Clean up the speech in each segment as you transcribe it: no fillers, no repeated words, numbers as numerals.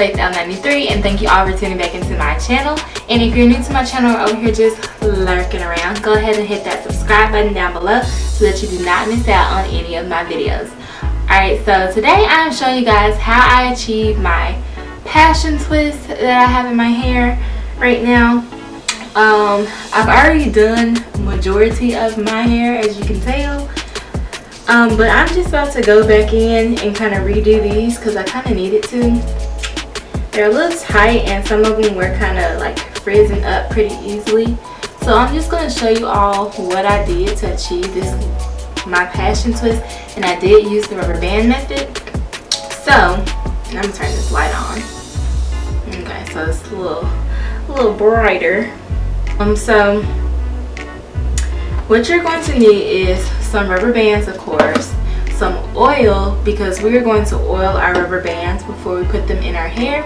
Faith93, and thank you all for tuning back into my channel. And if you're new to my channel or over here just lurking around, go ahead and hit that subscribe button down below so that you do not miss out on any of my videos. Alright, so today I'm showing you guys how I achieve my passion twist that I have in my hair right now. I've already done majority of my hair, as you can tell. But I'm just about to go back in and kind of redo these because I kind of needed to. They're a little tight and some of them were kind of like frizzing up pretty easily. So I'm just going to show you all what I did to achieve this, my passion twist. And I did use the rubber band method. So, and I'm going to turn this light on. Okay, so it's a little brighter. So what you're going to need is some rubber bands, of course, some oil, because we're going to oil our rubber bands before we put them in our hair,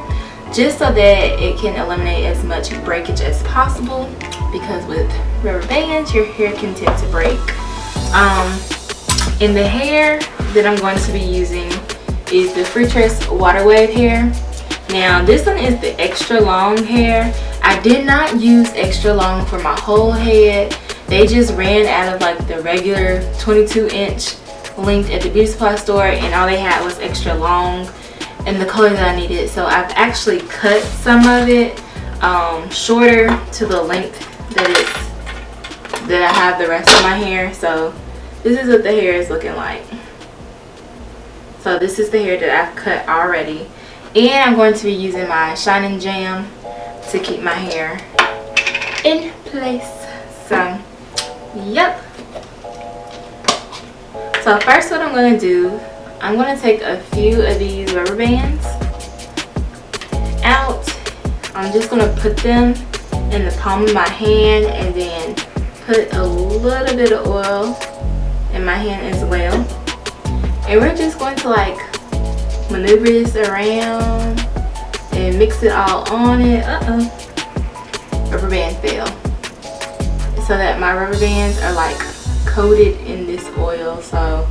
just so that it can eliminate as much breakage as possible, because with rubber bands your hair can tend to break. In the hair that I'm going to be using is the Freetress Water Wave hair. Now this one is the extra long hair. I did not use extra long for my whole head. They just ran out of like the regular 22-inch length at the beauty supply store, and all they had was extra long and the color that I needed. So I've actually cut some of it shorter to the length that I have the rest of my hair. So this is what the hair is looking like. So this is the hair that I've cut already, and I'm going to be using my Shining Jam to keep my hair in place. So yep. So first what I'm going to do, I'm going to take a few of these rubber bands out. I'm just going to put them in the palm of my hand and then put a little bit of oil in my hand as well. And we're just going to like maneuver this around and mix it all on it. Rubber band fell. So that my rubber bands are like coated in this oil. So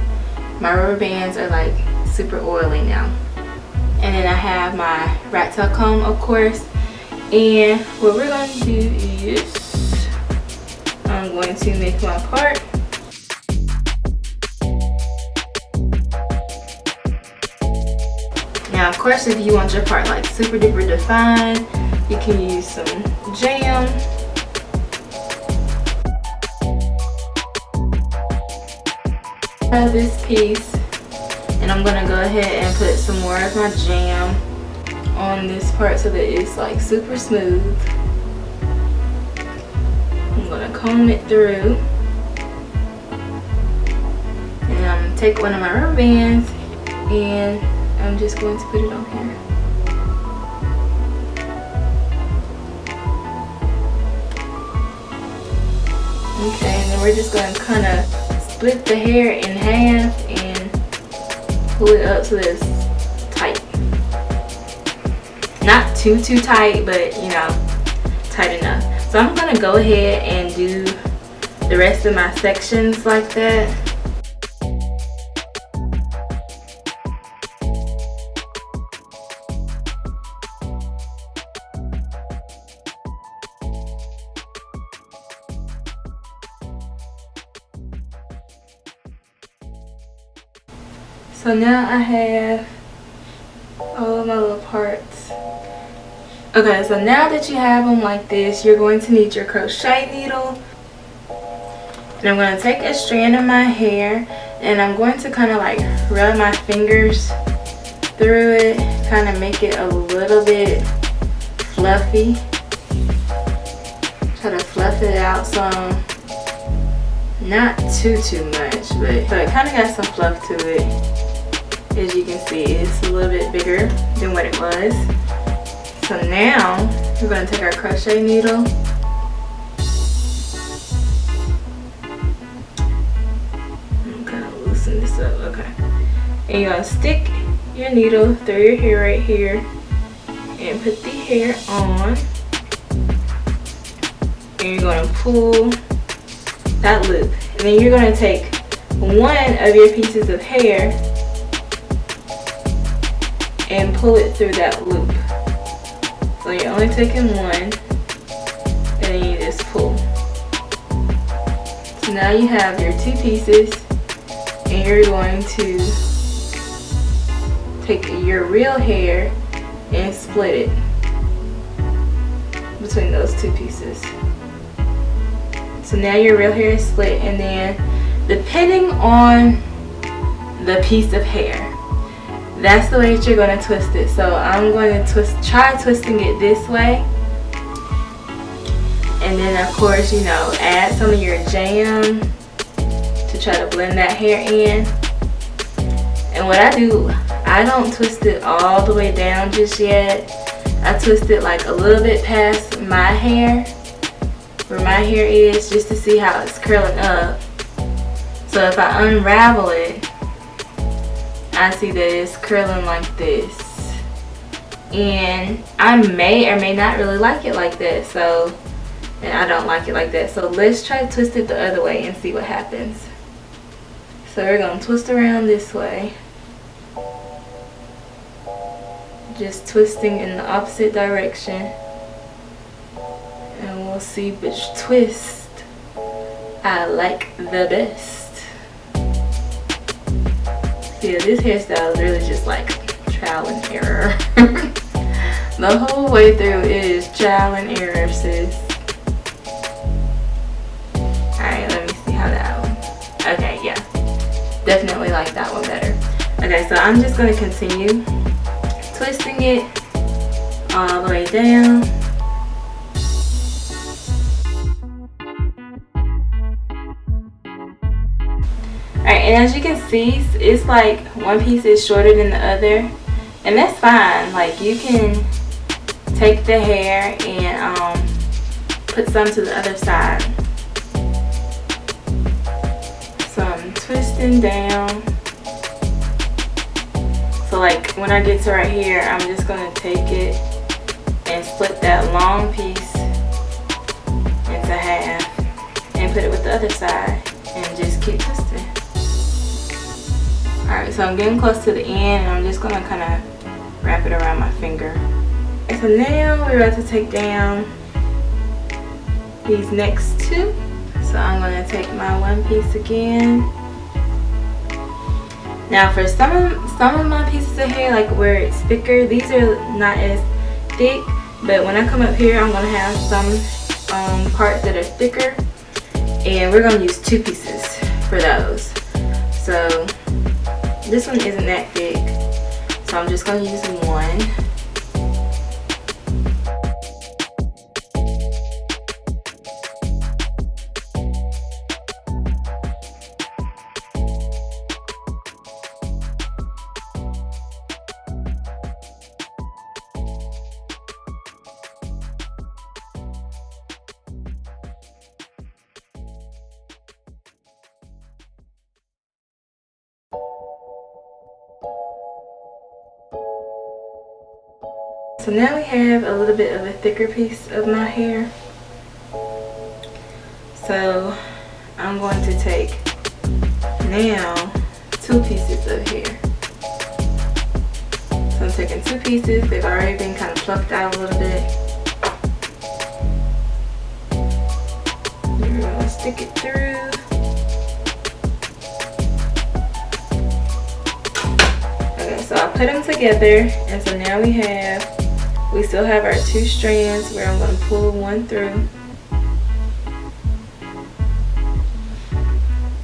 my rubber bands are like super oily now. And then I have my rat tail comb, of course. And what we're going to do is I'm going to make my part. Now of course, if you want your part like super duper defined, you can use some jam. This piece, and I'm gonna go ahead and put some more of my jam on this part so that it's like super smooth. I'm gonna comb it through, and I'm gonna take one of my rubber bands and I'm just going to put it on here. Okay, and then we're just gonna kind of split the hair in half and pull it up so that it's tight. Not too tight, but you know, tight enough. So I'm gonna go ahead and do the rest of my sections like that. So now I have all of my little parts. Okay, so now that you have them like this, you're going to need your crochet needle. And I'm going to take a strand of my hair and I'm going to kind of like rub my fingers through it, kind of make it a little bit fluffy. Try to fluff it out some. Not too much, but so it kind of got some fluff to it. As you can see, it's a little bit bigger than what it was. So now we're going to take our crochet needle and kind of loosen this up. Okay, and you're going to stick your needle through your hair right here and put the hair on, and you're going to pull that loop, and then you're going to take one of your pieces of hair and pull it through that loop. So you're only taking one, and then you just pull. So now you have your two pieces, and you're going to take your real hair and split it between those two pieces. So now your real hair is split, and then depending on the piece of hair, that's the way that you're going to twist it. So I'm going to try twisting it this way, and then of course, you know, add some of your jam to try to blend that hair in. And what I do, I don't twist it all the way down just yet. I twist it like a little bit past my hair, where my hair is, just to see how it's curling up. So if I unravel it, I see that it's curling like this. And I may or may not really like it like that. So, and I don't like it like that. So let's try to twist it the other way and see what happens. So we're going to twist around this way. Just twisting in the opposite direction. And we'll see which twist I like the best. Yeah, this hairstyle is really just like trial and error. The whole way through it is trial and error, sis. Alright, let me see how that one. Okay, yeah. Definitely like that one better. Okay, so I'm just going to continue twisting it all the way down. Alright, and as you can see, it's like one piece is shorter than the other, and that's fine. Like, you can take the hair and put some to the other side. So I'm twisting down. So like when I get to right here, I'm just going to take it and split that long piece into half and put it with the other side and just keep twisting. Alright, so I'm getting close to the end, and I'm just going to kind of wrap it around my finger. And so now we're about to take down these next two. So I'm going to take my one piece again. Now for some of my pieces of hair, like where it's thicker, these are not as thick, but when I come up here, I'm going to have some parts that are thicker, and we're going to use two pieces for those. So this one isn't that thick, so I'm just going to use one. So now we have a little bit of a thicker piece of my hair. So I'm going to take now two pieces of hair. So I'm taking two pieces. They've already been kind of plucked out a little bit. We're going to stick it through. Okay, so I put them together, and so now we still have our two strands where I'm going to pull one through.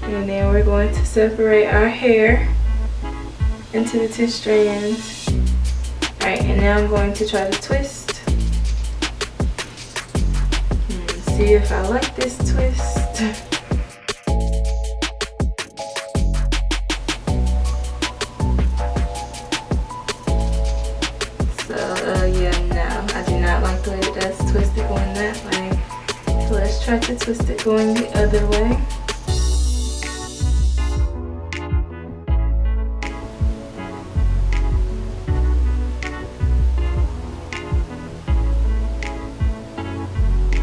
And then we're going to separate our hair into the two strands. Alright, and now I'm going to try to twist. And see if I like this twist. Twist it going that way. So let's try to twist it going the other way.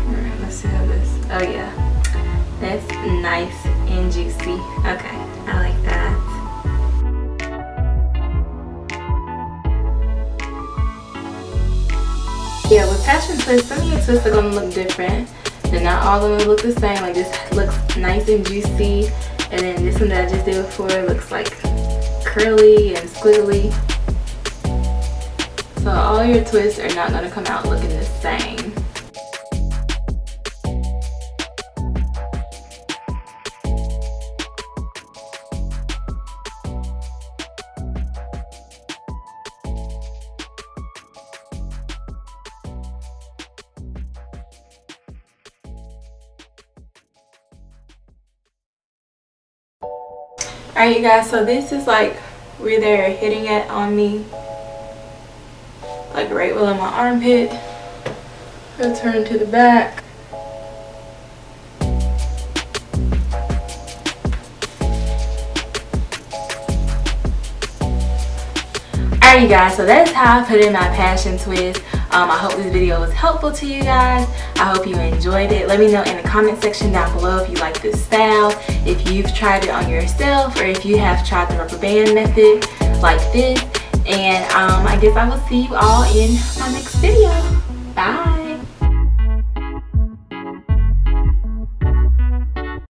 Alright, let's see how this. Oh yeah, that's nice and juicy. Okay, I like that. Yeah, with passion twists, some of your twists are gonna look different. They're not all gonna look the same. Like this looks nice and juicy, and then this one that I just did before looks like curly and squiggly. So all your twists are not gonna come out looking the same. Alright you guys, so this is like where they're hitting it on me, like right below my armpit. I'll turn to the back. Alright you guys, so that's how I put in my passion twist. I hope this video was helpful to you guys. I hope you enjoyed it. Let me know in the comment section down below if you like this style, if you've tried it on yourself, or if you have tried the rubber band method like this. And I guess I will see you all in my next video. Bye.